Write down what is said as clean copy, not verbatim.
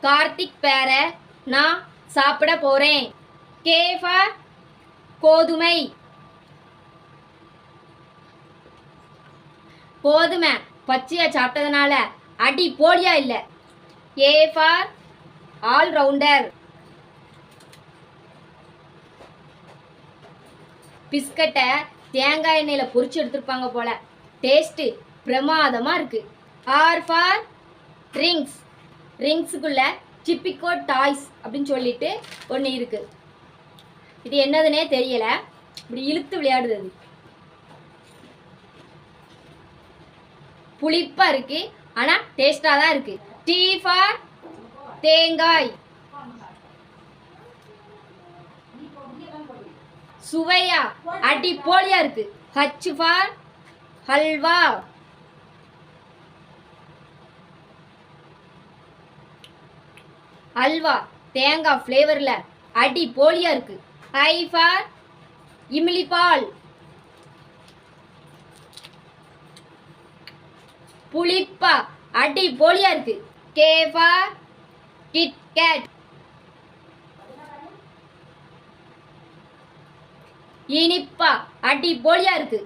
கார்த்திக் பேரை நான் சாப்பிட போறேன். கே ஃபார் கோதுமை. கோதுமை பச்சையா சாப்பிட்டதுனால அடி போலியா இல்லை. A for allrounder. பிஸ்கட்டை தேங்காய் எண்ணெயில் பொரிச்சு எடுத்துருப்பாங்க போல. டேஸ்ட்டு பிரமாதமாக இருக்கு. R for rings. ரிங்ஸுக்குள்ள சிப்பிக்கோ டாய்ஸ் அப்படின்னு சொல்லிட்டு ஒன்று இருக்கு. இது என்னதுன்னே தெரியல. இப்படி இழுத்து விளையாடுது. அது புளிப்பா இருக்கு, ஆனா டேஸ்டா தான் இருக்கு. டி ஃபார் தேங்காய். சுவையா அடி போலியா இருக்கு. H for halwa. அல்வா தேங்காய் ஃப்ளேவர்ல அடி போலியா இருக்கு. ஐ ஃபார் இம்லி பால். புளிப்பா அடி போலியா இருக்கு. K for KitKat. இனிப்பா அடி போலியா இருக்கு.